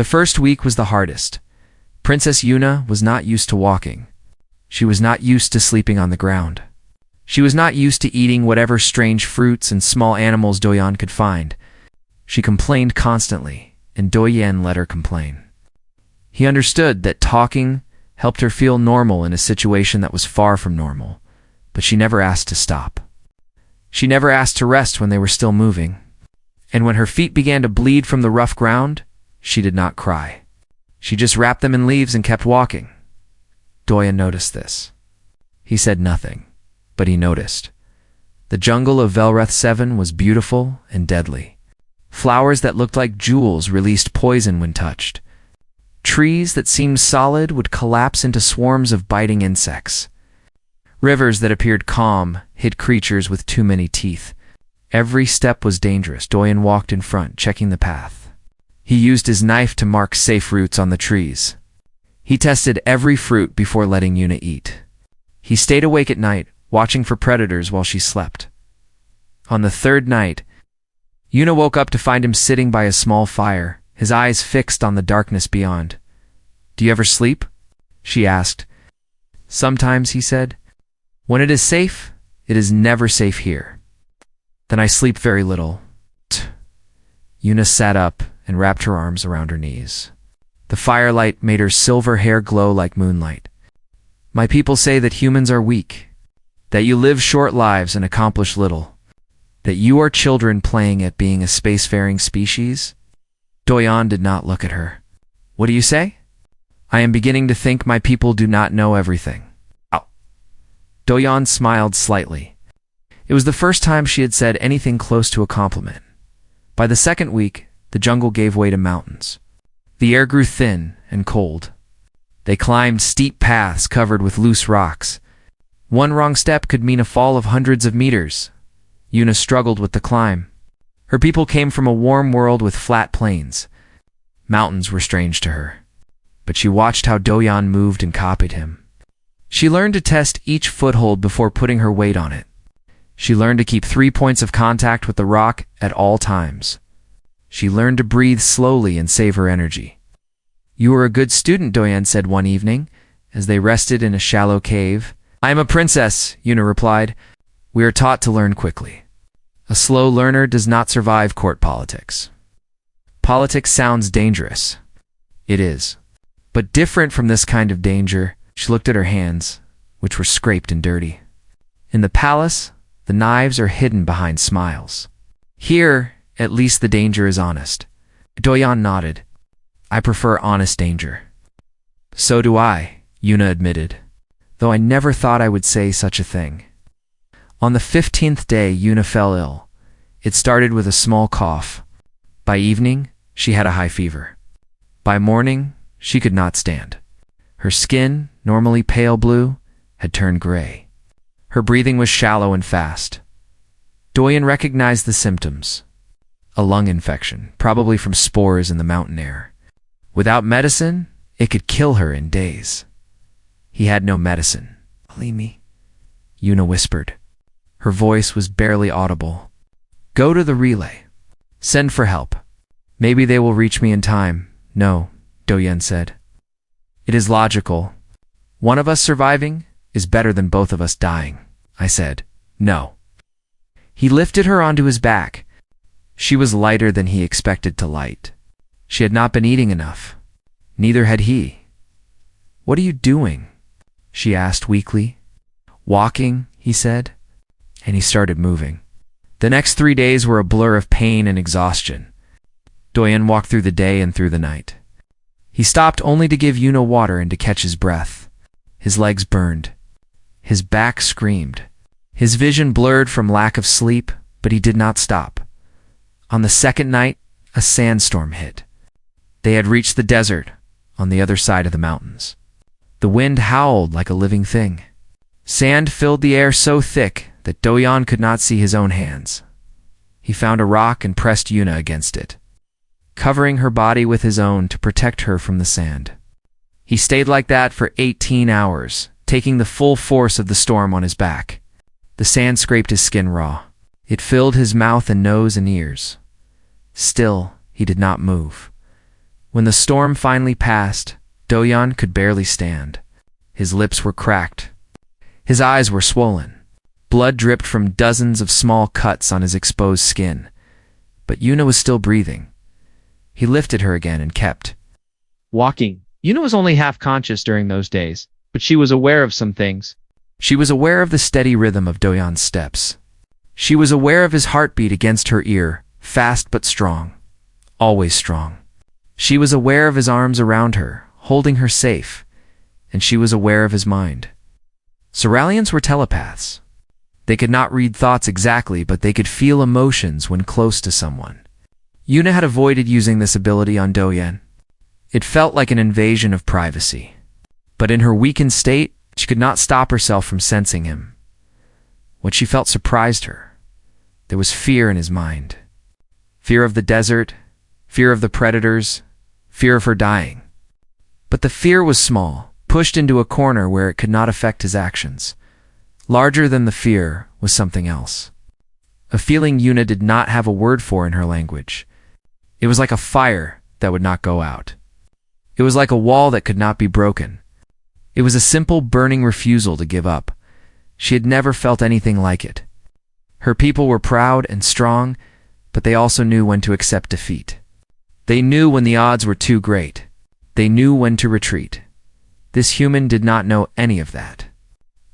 The first week was the hardest. Princess Yuna was not used to walking. She was not used to sleeping on the ground. She was not used to eating whatever strange fruits and small animals Doyan could find. She complained constantly, and Doyan let her complain. He understood that talking helped her feel normal in a situation that was far from normal, but she never asked to stop. She never asked to rest when they were still moving. And when her feet began to bleed from the rough ground, she did not cry. She just wrapped them in leaves and kept walking. Doyan noticed this. He said nothing, but he noticed. The jungle of Velreth 7 was beautiful and deadly. Flowers that looked like jewels released poison when touched. Trees that seemed solid would collapse into swarms of biting insects. Rivers that appeared calm hid creatures with too many teeth. Every step was dangerous. Doyan walked in front, checking the path. He used his knife to mark safe routes on the trees. He tested every fruit before letting Yuna eat. He stayed awake at night, watching for predators while she slept. On the third night, Yuna woke up to find him sitting by a small fire, his eyes fixed on the darkness beyond. "Do you ever sleep?" she asked. "Sometimes," he said. "When it is safe, it is never safe here. Then I sleep very little." Yuna sat up and wrapped her arms around her knees. The firelight made her silver hair glow like moonlight. "My people say that humans are weak, that you live short lives and accomplish little, that you are children playing at being a spacefaring species." Doyan did not look at her. "What do you say?" "I am beginning to think my people do not know everything." "Ow." Doyan smiled slightly. It was the first time she had said anything close to a compliment. By the second week, the jungle gave way to mountains. The air grew thin and cold. They climbed steep paths covered with loose rocks. One wrong step could mean a fall of hundreds of meters. Yuna struggled with the climb. Her people came from a warm world with flat plains. Mountains were strange to her, but she watched how Doyan moved and copied him. She learned to test each foothold before putting her weight on it. She learned to keep 3 points of contact with the rock at all times. She learned to breathe slowly and save her energy. "You are a good student," Doyan said one evening, as they rested in a shallow cave. "I am a princess," Yuna replied. "We are taught to learn quickly. A slow learner does not survive court politics." Politics sounds dangerous. It is. But different from this kind of danger, she looked at her hands, which were scraped and dirty. In the palace, the knives are hidden behind smiles. Here, at least the danger is honest. Doyan nodded. "I prefer honest danger." "So do I," Yuna admitted, "though I never thought I would say such a thing." On the 15th day, Yuna fell ill. It started with a small cough. By evening, she had a high fever. By morning, she could not stand. Her skin, normally pale blue, had turned gray. Her breathing was shallow and fast. Doyan recognized the symptoms. A lung infection, probably from spores in the mountain air. Without medicine, it could kill her in days. He had no medicine. "Leave me," Yuna whispered. Her voice was barely audible. "Go to the relay. Send for help. Maybe they will reach me in time." "No," Doyan said. "It is logical. One of us surviving is better than both of us dying." I said, "No." He lifted her onto his back. She was lighter than he expected to light. She had not been eating enough. Neither had he. "What are you doing?" she asked weakly. "Walking," he said, and he started moving. The next 3 days were a blur of pain and exhaustion. Doyan walked through the day and through the night. He stopped only to give Yuna water and to catch his breath. His legs burned. His back screamed. His vision blurred from lack of sleep, but he did not stop. On the second night, a sandstorm hit. They had reached the desert, on the other side of the mountains. The wind howled like a living thing. Sand filled the air so thick that Doyan could not see his own hands. He found a rock and pressed Yuna against it, covering her body with his own to protect her from the sand. He stayed like that for 18 hours, taking the full force of the storm on his back. The sand scraped his skin raw. It filled his mouth and nose and ears. Still, he did not move. When the storm finally passed, Do-yeon could barely stand. His lips were cracked. His eyes were swollen. Blood dripped from dozens of small cuts on his exposed skin. But Yuna was still breathing. He lifted her again and kept walking. Yuna was only half conscious during those days, but she was aware of some things. She was aware of the steady rhythm of Do-yeon's steps. She was aware of his heartbeat against her ear, fast but strong. Always strong. She was aware of his arms around her, holding her safe, and she was aware of his mind. Cerealians were telepaths. They could not read thoughts exactly, but they could feel emotions when close to someone. Yuna had avoided using this ability on Do-yeon. It felt like an invasion of privacy. But in her weakened state, she could not stop herself from sensing him. What she felt surprised her. There was fear in his mind. Fear of the desert, fear of the predators, fear of her dying. But the fear was small, pushed into a corner where it could not affect his actions. Larger than the fear was something else. A feeling Yuna did not have a word for in her language. It was like a fire that would not go out. It was like a wall that could not be broken. It was a simple, burning refusal to give up. She had never felt anything like it. Her people were proud and strong, but they also knew when to accept defeat. They knew when the odds were too great. They knew when to retreat. This human did not know any of that.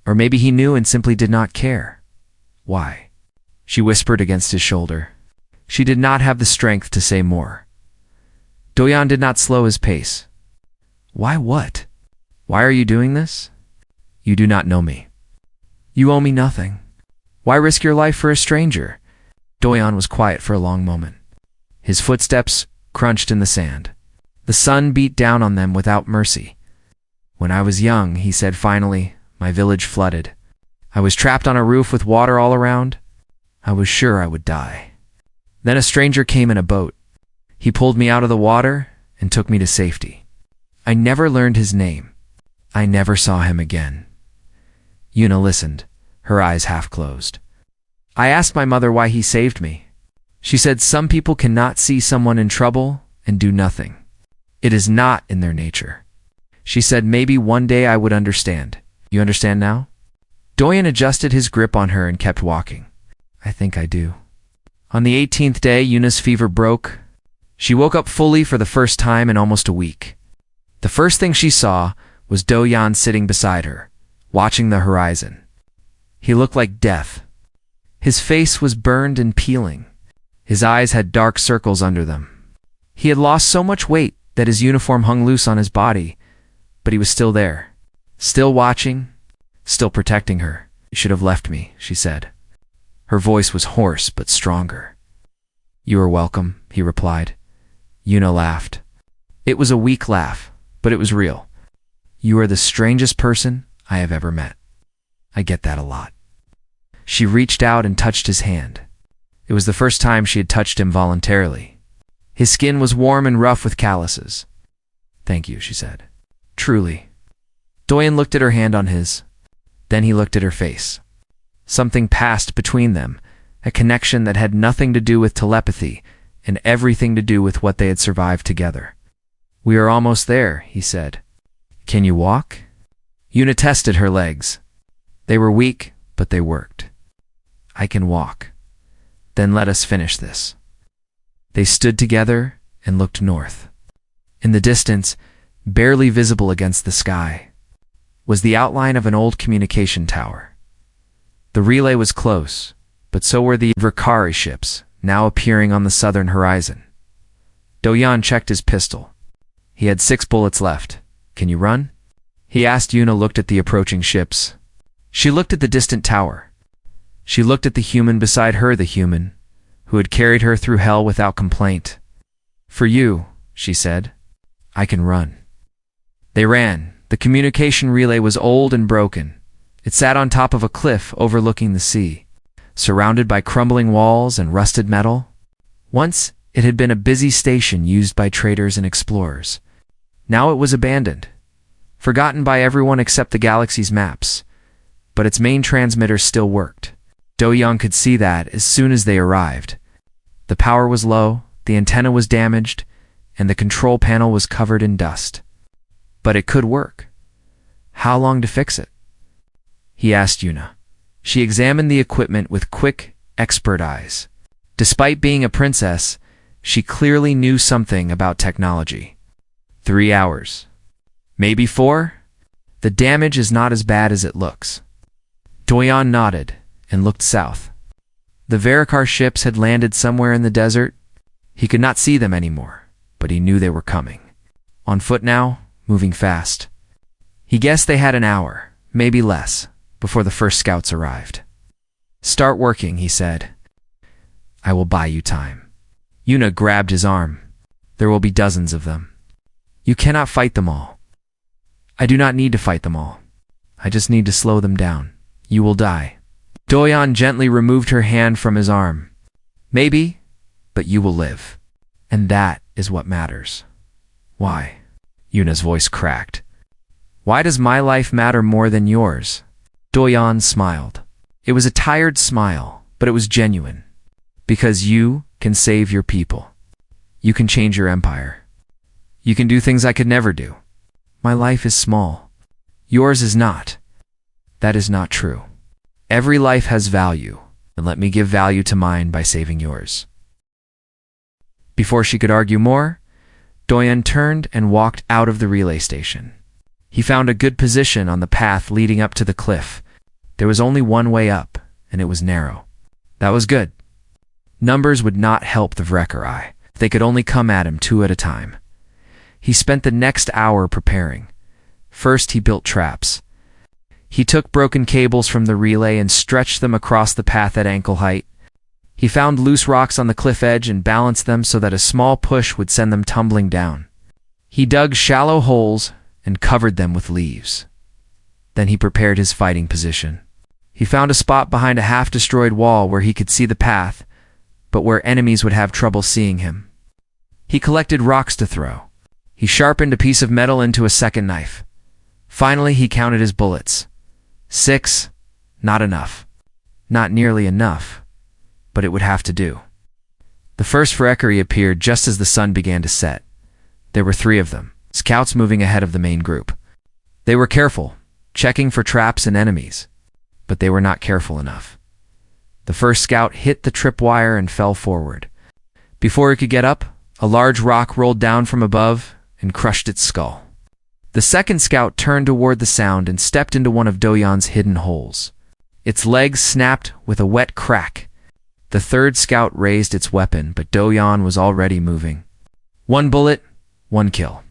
Or maybe he knew and simply did not care. Why? She whispered against his shoulder. She did not have the strength to say more. Do-yeon did not slow his pace. Why what? Why are you doing this? You do not know me. You owe me nothing. Why risk your life for a stranger? Do-yeon was quiet for a long moment. His footsteps crunched in the sand. The sun beat down on them without mercy. When I was young, he said finally, my village flooded. I was trapped on a roof with water all around. I was sure I would die. Then a stranger came in a boat. He pulled me out of the water and took me to safety. I never learned his name. I never saw him again. Yuna listened, her eyes half closed. I asked my mother why he saved me. She said some people cannot see someone in trouble and do nothing. It is not in their nature. She said maybe one day I would understand. You understand now? Do-yeon adjusted his grip on her and kept walking. I think I do. On the 18th day, Yuna's fever broke. She woke up fully for the first time in almost a week. The first thing she saw was Do-yeon sitting beside her, watching the horizon. He looked like death. His face was burned and peeling. His eyes had dark circles under them. He had lost so much weight that his uniform hung loose on his body, but he was still there, still watching, still protecting her. You should have left me, she said. Her voice was hoarse but stronger. You are welcome, he replied. Yuna laughed. It was a weak laugh, but it was real. You are the strangest person I have ever met. I get that a lot. She reached out and touched his hand. It was the first time she had touched him voluntarily. His skin was warm and rough with calluses. Thank you, she said. Truly. Do-yeon looked at her hand on his. Then he looked at her face. Something passed between them, a connection that had nothing to do with telepathy and everything to do with what they had survived together. We are almost there, he said. Can you walk? Yuna tested her legs. They were weak, but they worked. I can walk. Then let us finish this. They stood together and looked north. In the distance, barely visible against the sky, was the outline of an old communication tower. The relay was close, but so were the Valkyrie ships, now appearing on the southern horizon. Do-yeon checked his pistol. He had 6 bullets left. Can you run? He asked. Yuna looked at the approaching ships. She looked at the distant tower. She looked at the human beside her, the human who had carried her through hell without complaint. For you, she said, I can run. They ran. The communication relay was old and broken. It sat on top of a cliff overlooking the sea, surrounded by crumbling walls and rusted metal. Once, it had been a busy station used by traders and explorers. Now it was abandoned, forgotten by everyone except the galaxy's maps. But its main transmitter still worked. Do-yeon could see that as soon as they arrived. The power was low, the antenna was damaged, and the control panel was covered in dust. But it could work. How long to fix it? He asked Yuna. She examined the equipment with quick, expert eyes. Despite being a princess, she clearly knew something about technology. 3 hours. Maybe 4? The damage is not as bad as it looks. Doyan nodded and looked south. The Varikar ships had landed somewhere in the desert. He could not see them anymore, but he knew they were coming. On foot now, moving fast. He guessed they had an hour, maybe less, before the first scouts arrived. "Start working," he said. "I will buy you time." Yuna grabbed his arm. "There will be dozens of them. You cannot fight them all." "I do not need to fight them all. I just need to slow them down. You will die." Doyan gently removed her hand from his arm. "Maybe, but you will live. And that is what matters." "Why?" Yuna's voice cracked. "Why does my life matter more than yours?" Doyan smiled. It was a tired smile, but it was genuine. "Because you can save your people. You can change your empire. You can do things I could never do. My life is small. Yours is not. That is not true. Every life has value, and let me give value to mine by saving yours." Before she could argue more, Doyan turned and walked out of the relay station. He found a good position on the path leading up to the cliff. There was only one way up, and it was narrow. That was good. Numbers would not help the Vrekarai. They could only come at him 2 at a time. He spent the next hour preparing. First, he built traps. He took broken cables from the relay and stretched them across the path at ankle height. He found loose rocks on the cliff edge and balanced them so that a small push would send them tumbling down. He dug shallow holes and covered them with leaves. Then he prepared his fighting position. He found a spot behind a half-destroyed wall where he could see the path, but where enemies would have trouble seeing him. He collected rocks to throw. He sharpened a piece of metal into a second knife. Finally, he counted his bullets. 6, not enough. Not nearly enough, but it would have to do. The first Vrekarai appeared just as the sun began to set. There were 3 of them, scouts moving ahead of the main group. They were careful, checking for traps and enemies, but they were not careful enough. The first scout hit the tripwire and fell forward. Before he could get up, a large rock rolled down from above and crushed its skull. The second scout turned toward the sound and stepped into one of Doyan's hidden holes. Its legs snapped with a wet crack. The third scout raised its weapon, but Doyan was already moving. 1 bullet, 1 kill.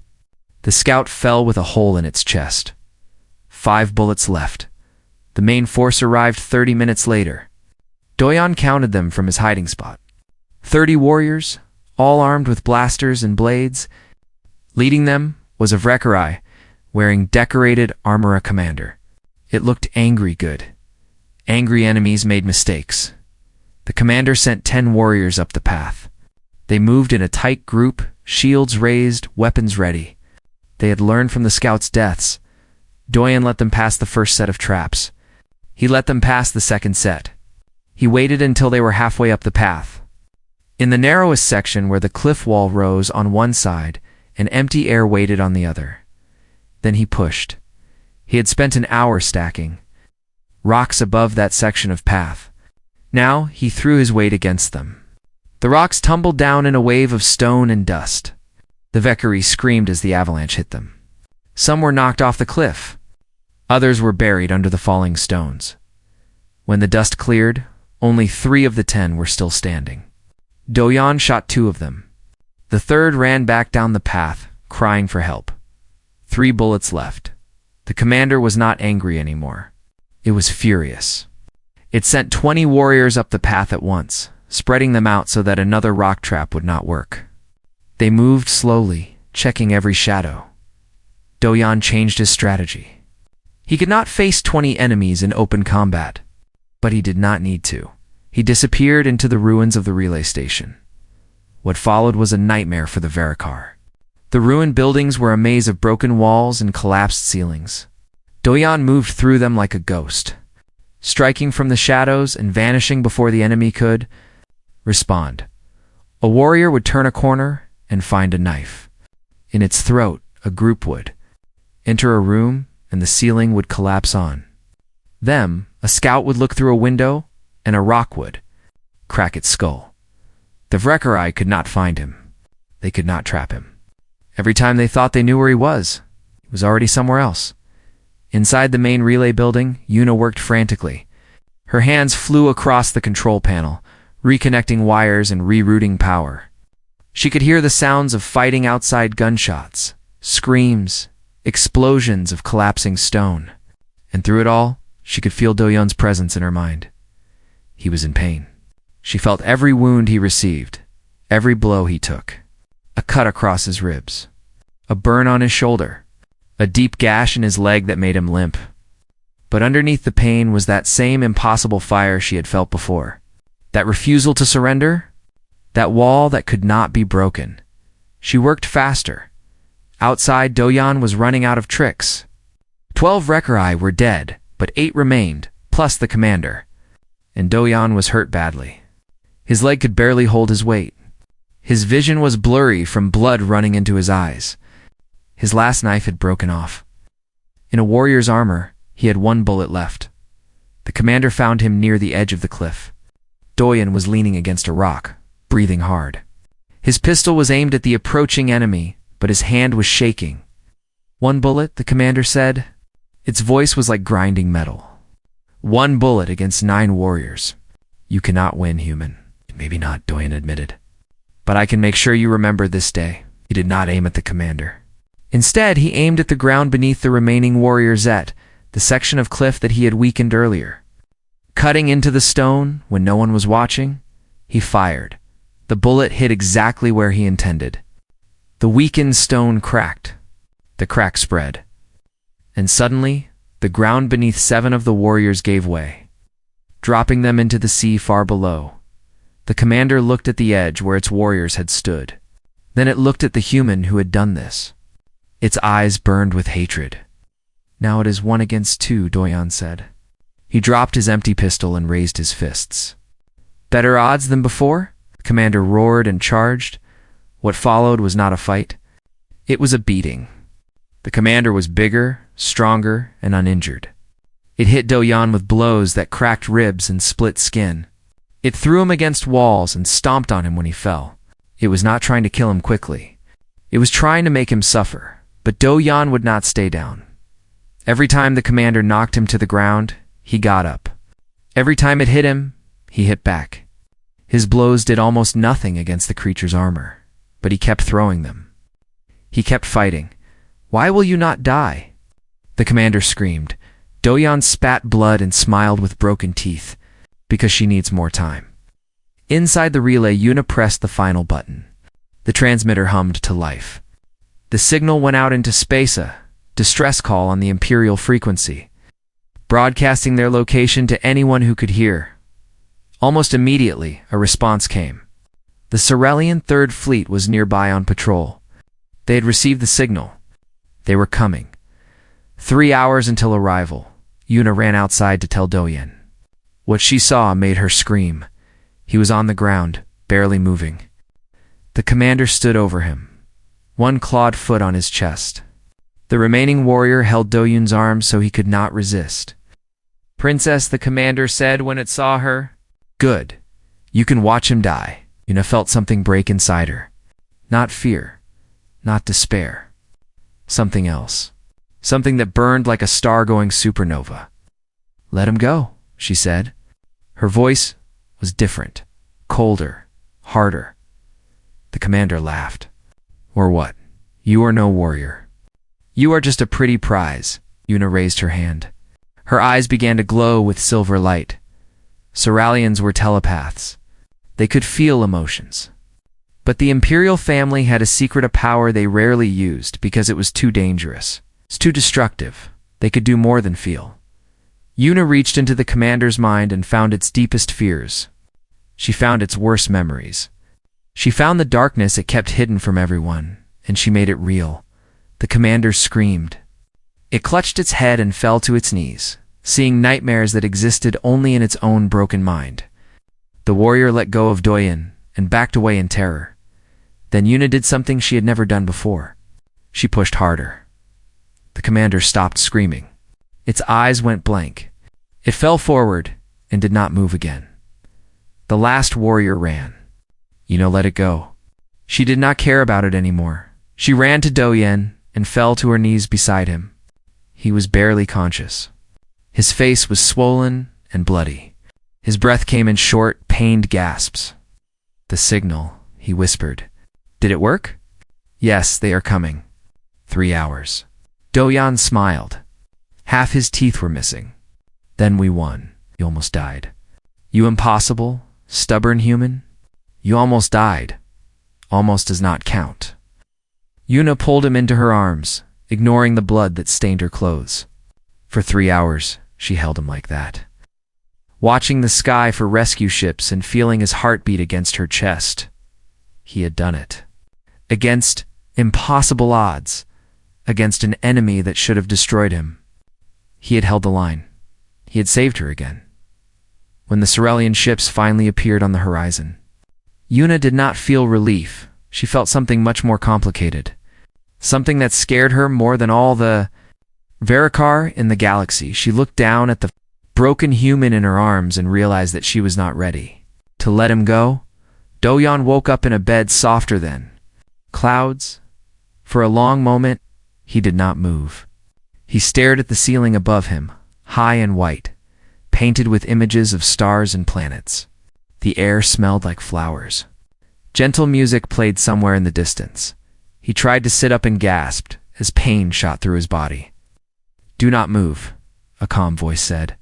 The scout fell with a hole in its chest. 5 bullets left. The main force arrived 30 minutes later. Doyan counted them from his hiding spot. 30 warriors, all armed with blasters and blades. Leading them was a Vrekarai, wearing decorated armor commander. It looked angry good. Angry enemies made mistakes. The commander sent 10 warriors up the path. They moved in a tight group, shields raised, weapons ready. They had learned from the scouts' deaths. Doyan let them pass the first set of traps. He let them pass the second set. He waited until they were halfway up the path. In the narrowest section where the cliff wall rose on one side and empty air waited on the other. Then he pushed. He had spent an hour stacking rocks above that section of path. Now he threw his weight against them. The rocks tumbled down in a wave of stone and dust. The Vrekarai screamed as the avalanche hit them. Some were knocked off the cliff. Others were buried under the falling stones. When the dust cleared, only 3 of the 10 were still standing. Doyan shot 2 of them. The third ran back down the path, crying for help. 3 bullets left. The commander was not angry anymore. It was furious. It sent 20 warriors up the path at once, spreading them out so that another rock trap would not work. They moved slowly, checking every shadow. Doyan changed his strategy. He could not face 20 enemies in open combat, but he did not need to. He disappeared into the ruins of the relay station. What followed was a nightmare for the Varikar. The ruined buildings were a maze of broken walls and collapsed ceilings. Doyan moved through them like a ghost, striking from the shadows and vanishing before the enemy could respond. A warrior would turn a corner, and find a knife. In its throat, a group would enter a room, and the ceiling would collapse on them. A scout would look through a window, and a rock would crack its skull. The Vrekari could not find him. They could not trap him. Every time they thought they knew where he was already somewhere else. Inside the main relay building, Yuna worked frantically. Her hands flew across the control panel, reconnecting wires and rerouting power. She could hear the sounds of fighting outside, gunshots, screams, explosions of collapsing stone. And through it all, she could feel Do-yeon's presence in her mind. He was in pain. She felt every wound he received, every blow he took. A cut across his ribs, a burn on his shoulder, a deep gash in his leg that made him limp. But underneath the pain was that same impossible fire she had felt before. That refusal to surrender, that wall that could not be broken. She worked faster. Outside, Do-yeon was running out of tricks. 12 Vrekari were dead, but 8 remained, plus the commander. And Do-yeon was hurt badly. His leg could barely hold his weight. His vision was blurry from blood running into his eyes. His last knife had broken off. In a warrior's armor, he had 1 bullet left. The commander found him near the edge of the cliff. Do-yeon was leaning against a rock, breathing hard. His pistol was aimed at the approaching enemy, but his hand was shaking. 1 bullet, the commander said. Its voice was like grinding metal. 1 bullet against 9 warriors. You cannot win, human. Maybe not, Do-yeon admitted. But I can make sure you remember this day. He did not aim at the commander. Instead, he aimed at the ground beneath the remaining warrior Zet, the section of cliff that he had weakened earlier. Cutting into the stone when no one was watching, he fired. The bullet hit exactly where he intended. The weakened stone cracked. The crack spread. And suddenly, the ground beneath 7 of the warriors gave way, dropping them into the sea far below. The commander looked at the edge where its warriors had stood. Then it looked at the human who had done this. Its eyes burned with hatred. Now it is 1 against 2, Do-yeon said. He dropped his empty pistol and raised his fists. Better odds than before? The commander roared and charged. What followed was not a fight. It was a beating. The commander was bigger, stronger, and uninjured. It hit Do-yeon with blows that cracked ribs and split skin. It threw him against walls and stomped on him when he fell. It was not trying to kill him quickly. It was trying to make him suffer. But Do-yeon would not stay down. Every time the commander knocked him to the ground, he got up. Every time it hit him, he hit back. His blows did almost nothing against the creature's armor, but he kept throwing them. He kept fighting. Why will you not die? The commander screamed. Do-yeon spat blood and smiled with broken teeth. Because she needs more time. Inside the relay, Yuna pressed the final button. The transmitter hummed to life. The signal went out into space, a distress call on the Imperial frequency, broadcasting their location to anyone who could hear. Almost immediately, a response came. The Cerelian Third Fleet was nearby on patrol. They had received the signal. They were coming. 3 hours until arrival. Yuna ran outside to tell Do-yeon. What she saw made her scream. He was on the ground, barely moving. The commander stood over him, 1 clawed foot on his chest. The remaining warrior held Do-yeon's arm so he could not resist. Princess, the commander said when it saw her. Good. You can watch him die. Yuna felt something break inside her. Not fear. Not despair. Something else. Something that burned like a star-going supernova. Let him go, she said. Her voice was different, colder, harder. The commander laughed. Or what? You are no warrior. You are just a pretty prize. Yuna raised her hand. Her eyes began to glow with silver light. Ceralians were telepaths. They could feel emotions. But the Imperial family had a secret of power they rarely used because it was too dangerous. It's too destructive. They could do more than feel. Yuna reached into the commander's mind and found its deepest fears. She found its worst memories. She found the darkness it kept hidden from everyone, and she made it real. The commander screamed. It clutched its head and fell to its knees, seeing nightmares that existed only in its own broken mind. The warrior let go of Do-yeon and backed away in terror. Then Yuna did something she had never done before. She pushed harder. The commander stopped screaming. Its eyes went blank. It fell forward and did not move again. The last warrior ran. Yuna let it go. She did not care about it anymore. She ran to Doyan and fell to her knees beside him. He was barely conscious. His face was swollen and bloody. His breath came in short, pained gasps. "The signal," he whispered. "Did it work?" "Yes, they are coming." 3 hours. Doyan smiled. Half his teeth were missing. "Then we won." He almost died. "You impossible, stubborn human. You almost died. Almost does not count." Yuna pulled him into her arms, ignoring the blood that stained her clothes. For 3 hours, she held him like that, watching the sky for rescue ships and feeling his heartbeat against her chest. He had done it. Against impossible odds. Against an enemy that should have destroyed him. He had held the line. He had saved her again. When the Cerulean ships finally appeared on the horizon, Yuna did not feel relief. She felt something much more complicated. Something that scared her more than all the Varikar in the galaxy. She looked down at the broken human in her arms and realized that she was not ready to let him go. Doyan woke up in a bed softer than clouds. For a long moment, he did not move. He stared at the ceiling above him, high and white, painted with images of stars and planets. The air smelled like flowers. Gentle music played somewhere in the distance. He tried to sit up and gasped as pain shot through his body. "Do not move," a calm voice said.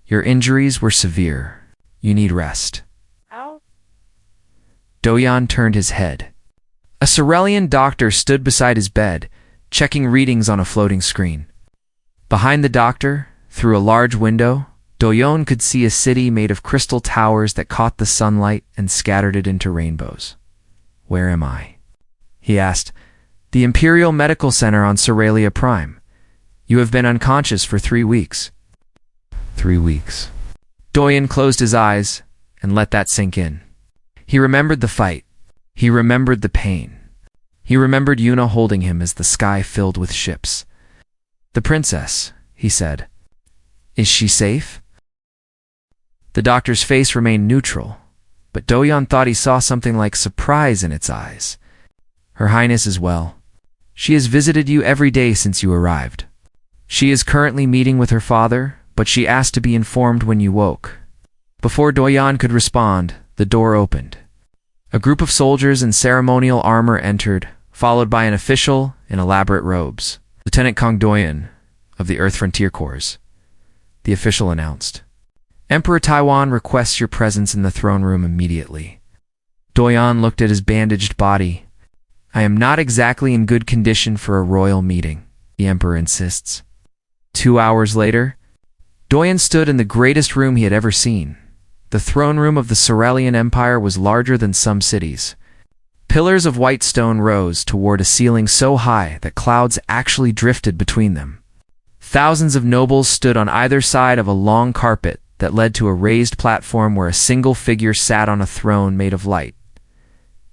"Your injuries were severe. You need rest." Ow. Doyan turned his head. A Cerulean doctor stood beside his bed, checking readings on a floating screen. Behind the doctor, through a large window, Doyan could see a city made of crystal towers that caught the sunlight and scattered it into rainbows. "Where am I?" he asked. "The Imperial Medical Center on Cerealia Prime. You have been unconscious for 3 weeks." 3 weeks. Doyan closed his eyes and let that sink in. He remembered the fight. He remembered the pain. He remembered Yuna holding him as the sky filled with ships. "The princess," he said. "Is she safe?" The doctor's face remained neutral, but Doyan thought he saw something like surprise in its eyes. "Her Highness is well. She has visited you every day since you arrived. She is currently meeting with her father, but she asked to be informed when you woke." Before Doyan could respond, the door opened. A group of soldiers in ceremonial armor entered, followed by an official in elaborate robes. "Lieutenant Kong Doyan of the Earth Frontier Corps," the official announced. "Emperor Taiwan requests your presence in the throne room immediately." Doyan looked at his bandaged body. "I am not exactly in good condition for a royal meeting," the emperor insists. 2 hours later, Doyan stood in the greatest room he had ever seen. The throne room of the Cerulean Empire was larger than some cities. Pillars of white stone rose toward a ceiling so high that clouds actually drifted between them. Thousands of nobles stood on either side of a long carpet that led to a raised platform where a single figure sat on a throne made of light.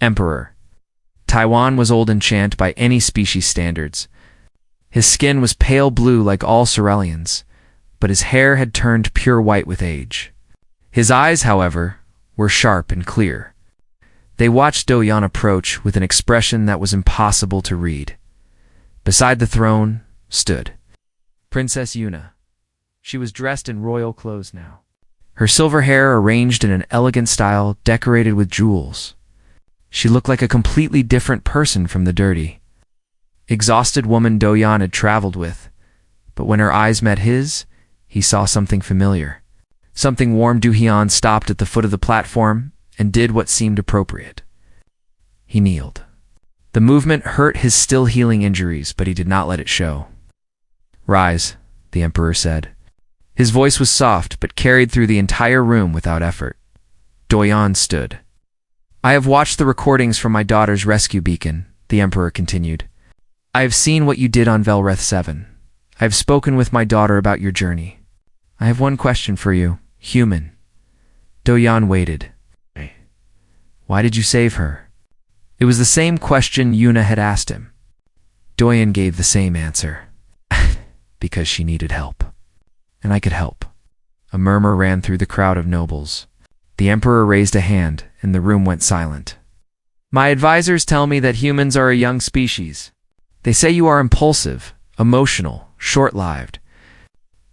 Emperor. Taiwan was old and enchant by any species standards. His skin was pale blue like all Ceruleans, but his hair had turned pure white with age. His eyes, however, were sharp and clear. They watched Doyan approach with an expression that was impossible to read. Beside the throne stood Princess Yuna. She was dressed in royal clothes now. Her silver hair arranged in an elegant style decorated with jewels. She looked like a completely different person from the dirty, exhausted woman Doyan had traveled with, but when her eyes met his, he saw something familiar. Something warm. Doyan stopped at the foot of the platform and did what seemed appropriate. He kneeled. The movement hurt his still healing injuries, but he did not let it show. "Rise," the emperor said. His voice was soft, but carried through the entire room without effort. Doyan stood. "I have watched the recordings from my daughter's rescue beacon," the emperor continued. "I have seen what you did on Velreth 7. I have spoken with my daughter about your journey. I have one question for you, human." Doyan waited. "Why did you save her?" It was the same question Yuna had asked him. Doyen gave the same answer. Because she needed help. And I could help. A murmur ran through the crowd of nobles. The emperor raised a hand, and the room went silent. My advisors tell me that humans are a young species. They say you are impulsive, emotional, short-lived.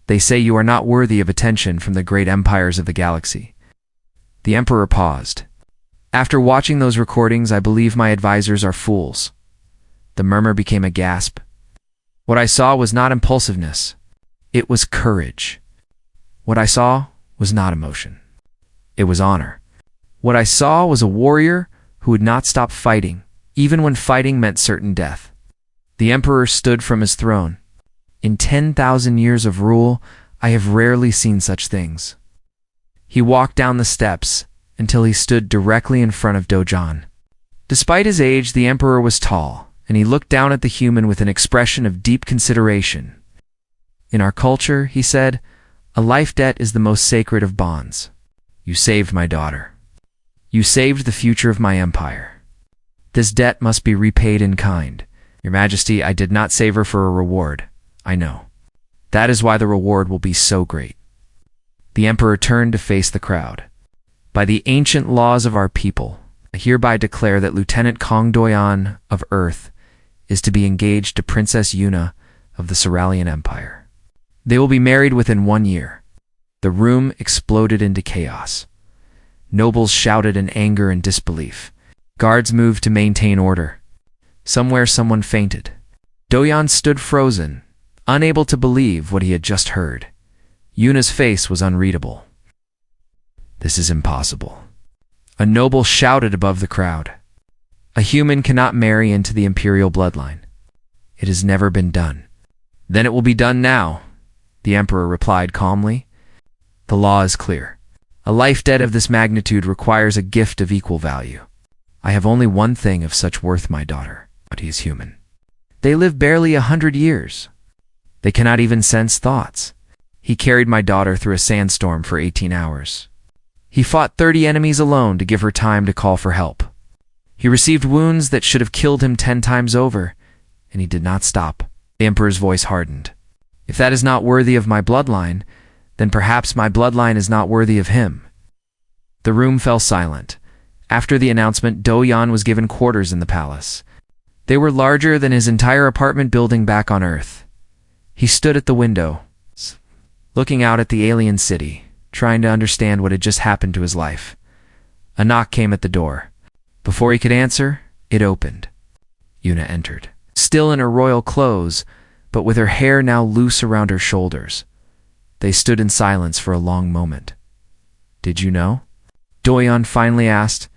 They say you are not worthy of attention from the great empires of the galaxy. The emperor paused. After watching those recordings, I believe my advisors are fools. The murmur became a gasp. What I saw was not impulsiveness. It was courage. What I saw was not emotion. It was honor. What I saw was a warrior who would not stop fighting, even when fighting meant certain death. The emperor stood from his throne. In 10,000 years of rule, I have rarely seen such things. He walked down the steps until he stood directly in front of Dojan. Despite his age, the emperor was tall, and he looked down at the human with an expression of deep consideration. In our culture, he said, a life debt is the most sacred of bonds. You saved my daughter. You saved the future of my empire. This debt must be repaid in kind. Your Majesty, I did not save her for a reward. I know. That is why the reward will be so great. The emperor turned to face the crowd. By the ancient laws of our people, I hereby declare that Lieutenant Kong Doyan of Earth is to be engaged to Princess Yuna of the Cerealian Empire. They will be married within 1 year. The room exploded into chaos. Nobles shouted in anger and disbelief. Guards moved to maintain order. Somewhere someone fainted. Doyan stood frozen, unable to believe what he had just heard. Yuna's face was unreadable. This is impossible. A noble shouted above the crowd. A human cannot marry into the imperial bloodline. It has never been done. Then it will be done now, the emperor replied calmly. The law is clear. A life debt of this magnitude requires a gift of equal value. I have only one thing of such worth, my daughter, but he is human. They live barely 100 years. They cannot even sense thoughts. He carried my daughter through a sandstorm for 18 hours. He fought 30 enemies alone to give her time to call for help. He received wounds that should have killed him 10 times over, and he did not stop. The emperor's voice hardened. If that is not worthy of my bloodline, then perhaps my bloodline is not worthy of him. The room fell silent. After the announcement, Doyan was given quarters in the palace. They were larger than his entire apartment building back on Earth. He stood at the window, looking out at the alien city, trying to understand what had just happened to his life. A knock came at the door. Before he could answer, it opened. Yuna entered, still in her royal clothes, but with her hair now loose around her shoulders. They stood in silence for a long moment. Did you know? Doyan finally asked.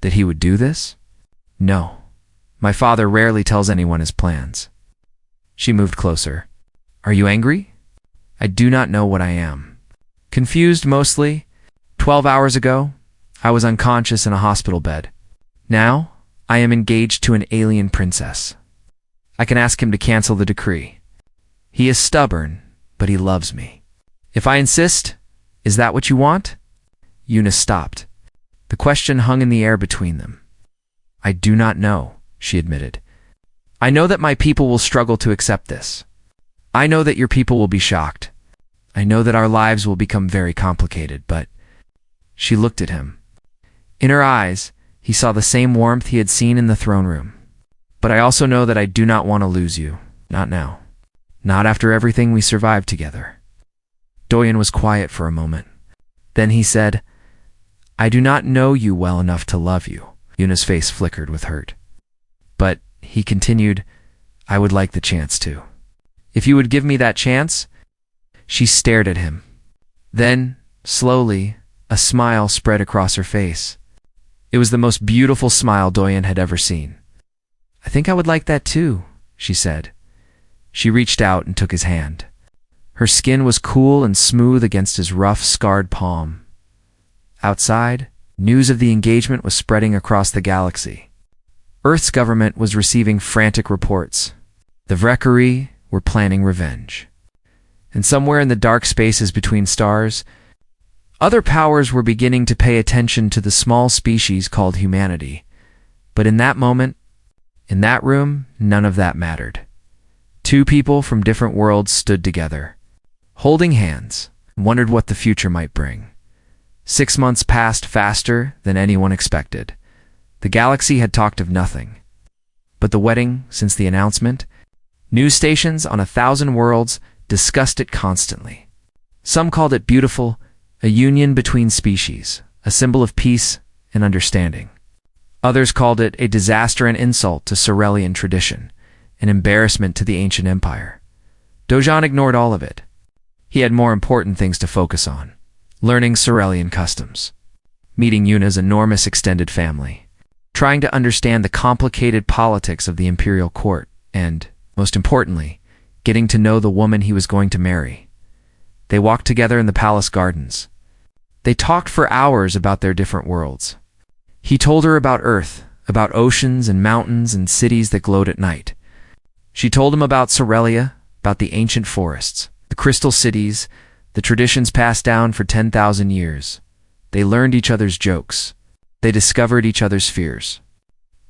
That he would do this? No. My father rarely tells anyone his plans. She moved closer. Are you angry? I do not know what I am. Confused mostly. 12 hours ago, I was unconscious in a hospital bed. Now, I am engaged to an alien princess. I can ask him to cancel the decree. He is stubborn, but he loves me. If I insist, is that what you want? Yuna stopped. The question hung in the air between them. I do not know, she admitted. I know that my people will struggle to accept this. I know that your people will be shocked. I know that our lives will become very complicated, but... She looked at him. In her eyes, he saw the same warmth he had seen in the throne room. But I also know that I do not want to lose you. Not now. Not after everything we survived together. Doyan was quiet for a moment. Then he said, I do not know you well enough to love you. Yuna's face flickered with hurt. But, he continued, I would like the chance to. If you would give me that chance? She stared at him. Then, slowly, a smile spread across her face. It was the most beautiful smile Doyan had ever seen. I think I would like that too, she said. She reached out and took his hand. Her skin was cool and smooth against his rough, scarred palm. Outside, news of the engagement was spreading across the galaxy. Earth's government was receiving frantic reports. The Vrekari were planning revenge. And somewhere in the dark spaces between stars, other powers were beginning to pay attention to the small species called humanity. But in that moment, in that room, none of that mattered. Two people from different worlds stood together, holding hands, and wondered what the future might bring. 6 months passed faster than anyone expected. The galaxy had talked of nothing but the wedding since the announcement. News stations on 1,000 worlds discussed it constantly. Some called it beautiful, a union between species, a symbol of peace and understanding. Others called it a disaster and insult to Cerealian tradition, an embarrassment to the ancient empire. Dojan ignored all of it. He had more important things to focus on: learning Cerealian customs, meeting Yuna's enormous extended family, trying to understand the complicated politics of the imperial court, and, most importantly, getting to know the woman he was going to marry. They walked together in the palace gardens. They talked for hours about their different worlds. He told her about Earth, about oceans and mountains and cities that glowed at night. She told him about Cerealia, about the ancient forests, the crystal cities, the traditions passed down for 10,000 years. They learned each other's jokes. They discovered each other's fears.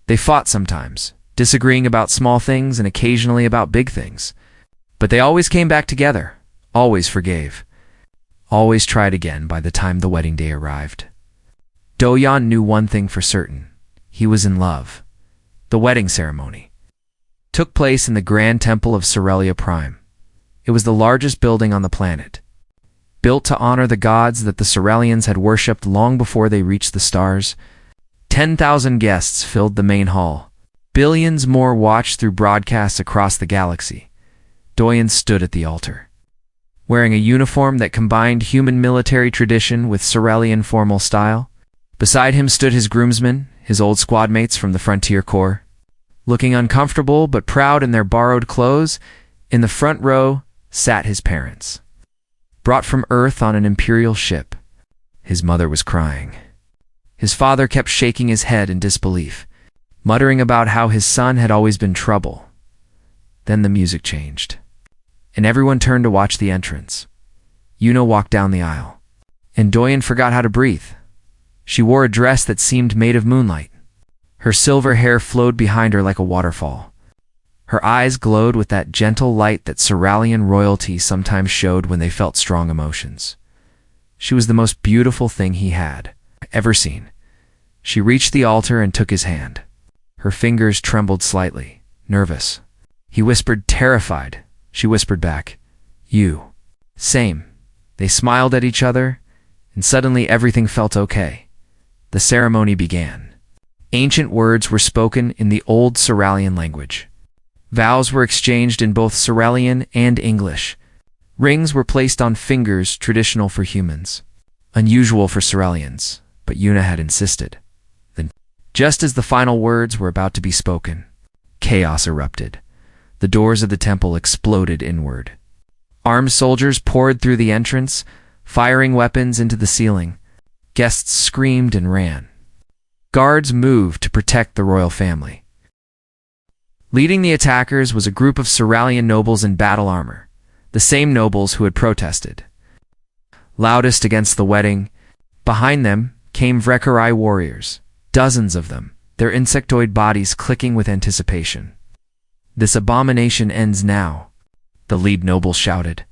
They fought sometimes, disagreeing about small things and occasionally about big things. But they always came back together, always forgave, always tried again by the time the wedding day arrived. Doyan knew one thing for certain: he was in love. The wedding ceremony took place in the Grand Temple of Cerealia Prime. It was the largest building on the planet, built to honor the gods that the Cerealians had worshipped long before they reached the stars. 10,000 guests filled the main hall. Billions more watched through broadcasts across the galaxy. Doyan stood at the altar, wearing a uniform that combined human military tradition with Cerealian formal style. Beside him stood his groomsmen, his old squadmates from the Frontier Corps. Looking uncomfortable but proud in their borrowed clothes, in the front row sat his parents, brought from Earth on an imperial ship. His mother was crying. His father kept shaking his head in disbelief, muttering about how his son had always been trouble. Then the music changed, and everyone turned to watch the entrance. Yuna walked down the aisle, and Doyan forgot how to breathe. She wore a dress that seemed made of moonlight. Her silver hair flowed behind her like a waterfall. Her eyes glowed with that gentle light that Cerealian royalty sometimes showed when they felt strong emotions. She was the most beautiful thing he had ever seen. She reached the altar and took his hand. Her fingers trembled slightly, nervous. He whispered, terrified. She whispered back, "You." Same. They smiled at each other, and suddenly everything felt okay. The ceremony began. Ancient words were spoken in the old Cerealian language. Vows were exchanged in both Cerealian and English. Rings were placed on fingers traditional for humans, unusual for Cerealians, but Yuna had insisted. Then, just as the final words were about to be spoken, chaos erupted. The doors of the temple exploded inward. Armed soldiers poured through the entrance, firing weapons into the ceiling. Guests screamed and ran. Guards moved to protect the royal family. Leading the attackers was a group of Cerealian nobles in battle armor, the same nobles who had protested. Loudest against the wedding, behind them came HFY warriors, dozens of them, their insectoid bodies clicking with anticipation. "This abomination ends now," the lead noble shouted.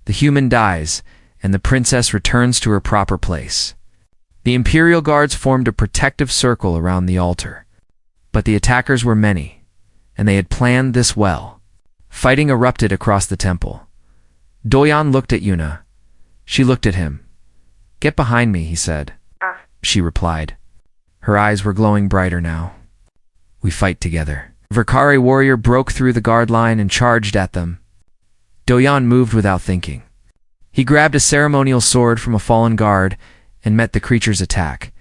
"The human dies, and the princess returns to her proper place." The Imperial Guards formed a protective circle around the altar. But the attackers were many, and they had planned this well. Fighting erupted across the temple. Doyan looked at Yuna. She looked at him. "Get behind me," he said. She replied. Her eyes were glowing brighter now. "We fight together." HFY warrior broke through the guard line and charged at them. Doyan moved without thinking. He grabbed a ceremonial sword from a fallen guard and met the creature's attack.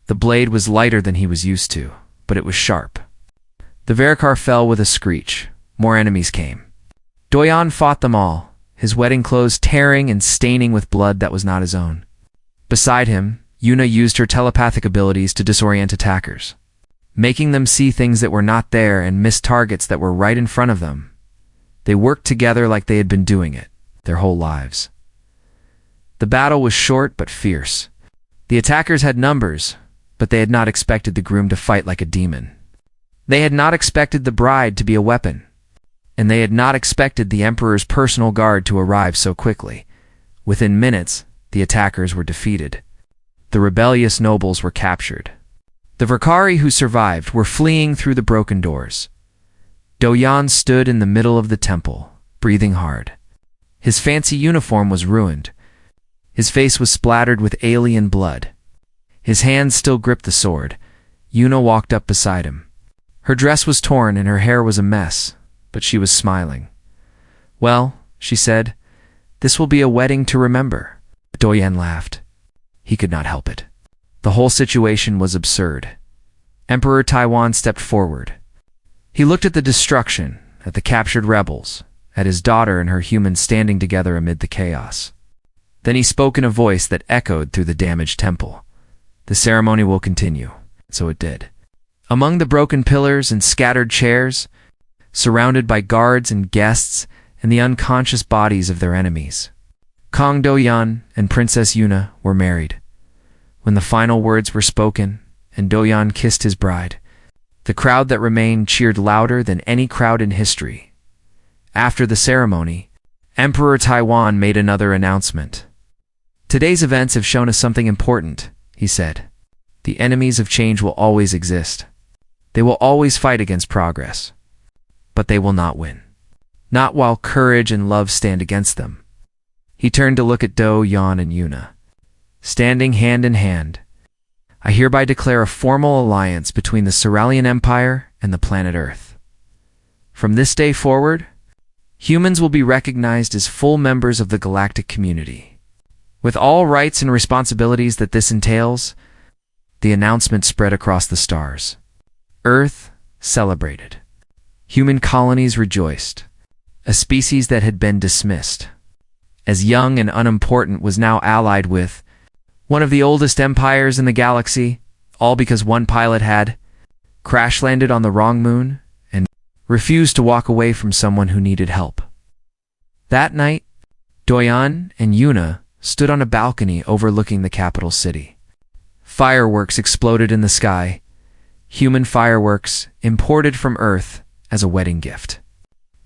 The blade was lighter than he was used to, but it was sharp. The HFY fell with a screech. More enemies came. Doyan fought them all, his wedding clothes tearing and staining with blood that was not his own. Beside him, Yuna used her telepathic abilities to disorient attackers, making them see things that were not there and miss targets that were right in front of them. They worked together like they had been doing it their whole lives. The battle was short but fierce. The attackers had numbers, but they had not expected the groom to fight like a demon. They had not expected the bride to be a weapon, and they had not expected the Emperor's personal guard to arrive so quickly. Within minutes, the attackers were defeated. The rebellious nobles were captured. The Verkari who survived were fleeing through the broken doors. Doyan stood in the middle of the temple, breathing hard. His fancy uniform was ruined. His face was splattered with alien blood. His hands still gripped the sword. Yuna walked up beside him. Her dress was torn and her hair was a mess, but she was smiling. "Well," she said, "this will be a wedding to remember." Doyan laughed. He could not help it. The whole situation was absurd. Emperor Taiwan stepped forward. He looked at the destruction, at the captured rebels, at his daughter and her humans standing together amid the chaos. Then he spoke in a voice that echoed through the damaged temple. "The ceremony will continue." So it did. Among the broken pillars and scattered chairs, surrounded by guards and guests and the unconscious bodies of their enemies, Kong Doyan and Princess Yuna were married. When the final words were spoken and Doyan kissed his bride, the crowd that remained cheered louder than any crowd in history. After the ceremony, Emperor Taiwan made another announcement. "Today's events have shown us something important," he said. "The enemies of change will always exist. They will always fight against progress. But they will not win. Not while courage and love stand against them." He turned to look at Do-Yan and Yuna. "Standing hand in hand, I hereby declare a formal alliance between the Cerealian Empire and the planet Earth. From this day forward, humans will be recognized as full members of the galactic community. With all rights and responsibilities that this entails," the announcement spread across the stars. Earth celebrated. Human colonies rejoiced. A species that had been dismissed as young and unimportant was now allied with one of the oldest empires in the galaxy, all because one pilot had crash-landed on the wrong moon and refused to walk away from someone who needed help. That night, Doyan and Yuna stood on a balcony overlooking the capital city. Fireworks exploded in the sky, human fireworks imported from Earth as a wedding gift.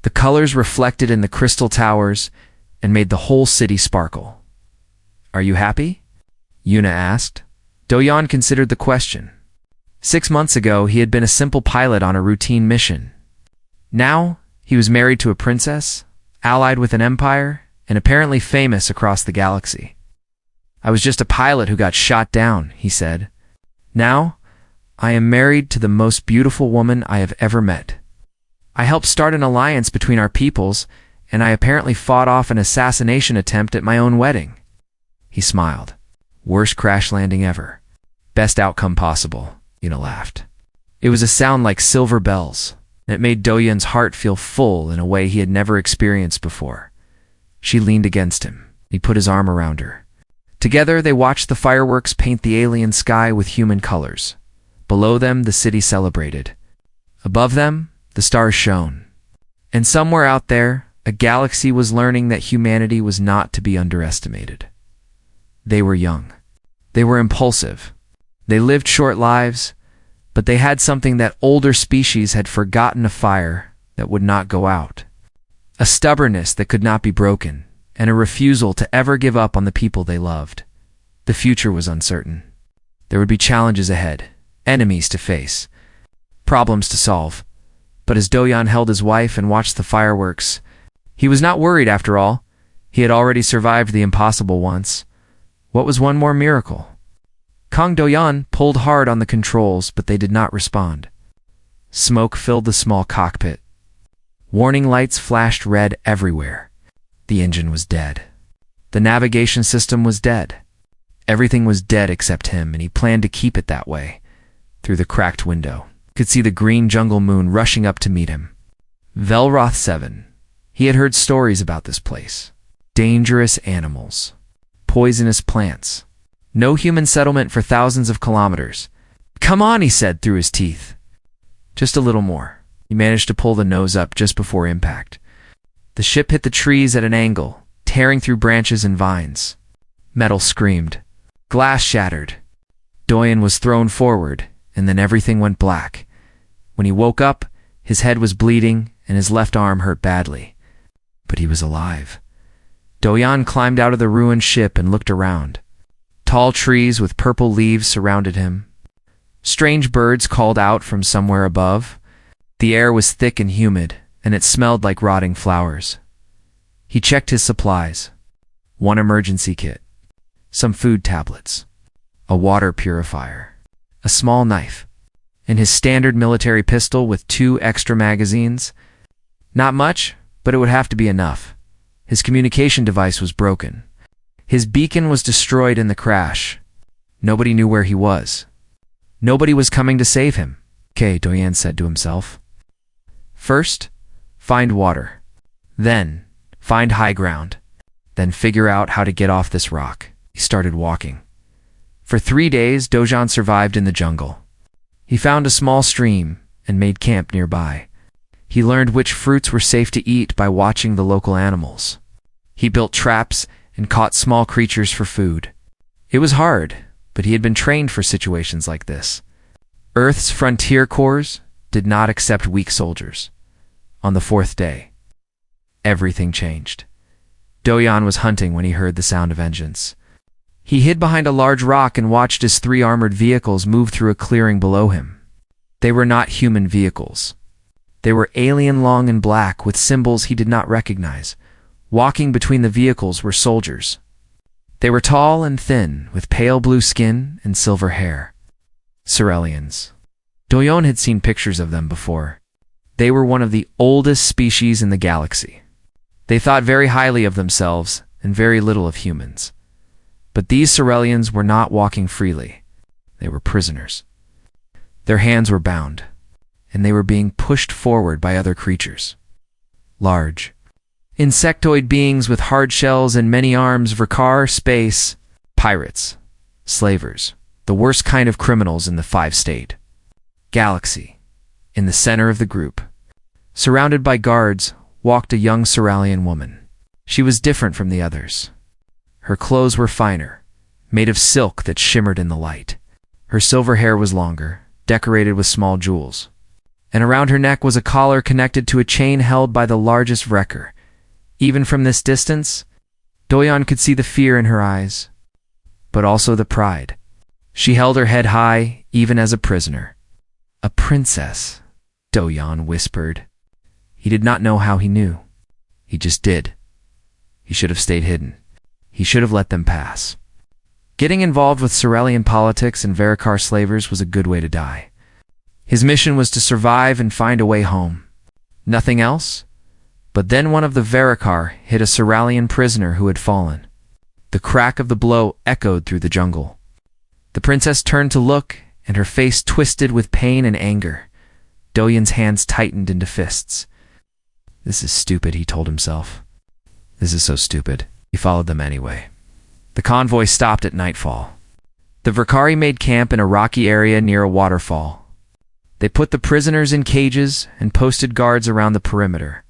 The colors reflected in the crystal towers and made the whole city sparkle. "Are you happy?" Yuna asked. Doyan considered the question. 6 months ago, he had been a simple pilot on a routine mission. Now, he was married to a princess, allied with an empire, and apparently famous across the galaxy. "I was just a pilot who got shot down," he said. "Now, I am married to the most beautiful woman I have ever met. I helped start an alliance between our peoples, and I apparently fought off an assassination attempt at my own wedding." He smiled. "Worst crash landing ever. Best outcome possible," Yuna laughed. It was a sound like silver bells, and it made Doyan's heart feel full in a way he had never experienced before. She leaned against him. He put his arm around her. Together, they watched the fireworks paint the alien sky with human colors. Below them, the city celebrated. Above them, the stars shone. And somewhere out there, a galaxy was learning that humanity was not to be underestimated. They were young. They were impulsive. They lived short lives, but they had something that older species had forgotten: a fire that would not go out, a stubbornness that could not be broken, and a refusal to ever give up on the people they loved. The future was uncertain. There would be challenges ahead, enemies to face, problems to solve. But as Doyan held his wife and watched the fireworks, he was not worried after all. He had already survived the impossible once. What was one more miracle? Kong Doyan pulled hard on the controls, but they did not respond. Smoke filled the small cockpit. Warning lights flashed red everywhere. The engine was dead. The navigation system was dead. Everything was dead except him, and he planned to keep it that way. Through the cracked window, he could see the green jungle moon rushing up to meet him. Velroth 7. He had heard stories about this place. Dangerous animals. Poisonous plants. No human settlement for thousands of kilometers. "Come on," he said through his teeth. Just a little more. He managed to pull the nose up just before impact. The ship hit the trees at an angle, tearing through branches and vines. Metal screamed. Glass shattered. Doyan was thrown forward, and then everything went black. When he woke up, his head was bleeding and his left arm hurt badly. But he was alive. Doyan climbed out of the ruined ship and looked around. Tall trees with purple leaves surrounded him. Strange birds called out from somewhere above. The air was thick and humid, and it smelled like rotting flowers. He checked his supplies. One emergency kit, some food tablets, a water purifier, a small knife, and his standard military pistol with 2 extra magazines. Not much, but it would have to be enough. His communication device was broken. His beacon was destroyed in the crash. Nobody knew where he was. Nobody was coming to save him. Okay, Doyan said to himself. First, find water. Then, find high ground. Then figure out how to get off this rock. He started walking. For 3 days, Dojan survived in the jungle. He found a small stream and made camp nearby. He learned which fruits were safe to eat by watching the local animals. He built traps and caught small creatures for food. It was hard, but he had been trained for situations like this. Earth's frontier corps did not accept weak soldiers. On the 4th day, everything changed. Doyan was hunting when he heard the sound of engines. He hid behind a large rock and watched as 3 armored vehicles moved through a clearing below him. They were not human vehicles. They were alien, long and black, with symbols he did not recognize. Walking between the vehicles were soldiers. They were tall and thin, with pale blue skin and silver hair. Cerealians. Doyan had seen pictures of them before. They were one of the oldest species in the galaxy. They thought very highly of themselves and very little of humans. But these Cerealians were not walking freely. They were prisoners. Their hands were bound, and they were being pushed forward by other creatures. Large, insectoid beings with hard shells and many arms, Verkar, space, pirates, slavers, the worst kind of criminals in the 5-state galaxy. In the center of the group, surrounded by guards, walked a young Cerealian woman. She was different from the others. Her clothes were finer, made of silk that shimmered in the light. Her silver hair was longer, decorated with small jewels. And around her neck was a collar connected to a chain held by the largest wrecker. Even from this distance, Doyan could see the fear in her eyes, but also the pride. She held her head high, even as a prisoner. A princess, Doyan whispered. He did not know how he knew. He just did. He should have stayed hidden. He should have let them pass. Getting involved with Cerealian politics and Verkar slavers was a good way to die. His mission was to survive and find a way home. Nothing else? But then one of the Verkar hit a Cerealian prisoner who had fallen. The crack of the blow echoed through the jungle. The princess turned to look, and her face twisted with pain and anger. Doyan's hands tightened into fists. This is stupid, he told himself. This is so stupid. He followed them anyway. The convoy stopped at nightfall. The Verkari made camp in a rocky area near a waterfall. They put the prisoners in cages and posted guards around the perimeter.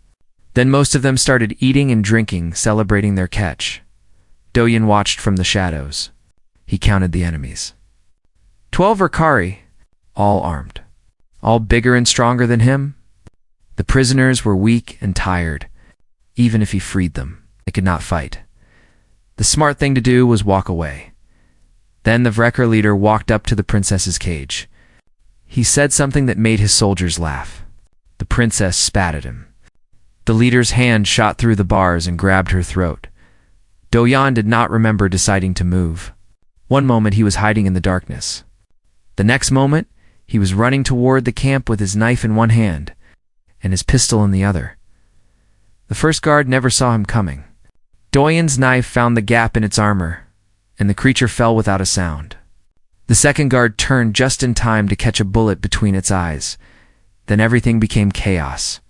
Then most of them started eating and drinking, celebrating their catch. Doyan watched from the shadows. He counted the enemies. 12 Verkari, all armed. All bigger and stronger than him. The prisoners were weak and tired. Even if he freed them, they could not fight. The smart thing to do was walk away. Then the Vrecker leader walked up to the princess's cage. He said something that made his soldiers laugh. The princess spat at him. The leader's hand shot through the bars and grabbed her throat. Doyan did not remember deciding to move. One moment he was hiding in the darkness. The next moment, he was running toward the camp with his knife in one hand and his pistol in the other. The first guard never saw him coming. Doyan's knife found the gap in its armor, and the creature fell without a sound. The second guard turned just in time to catch a bullet between its eyes. Then everything became chaos.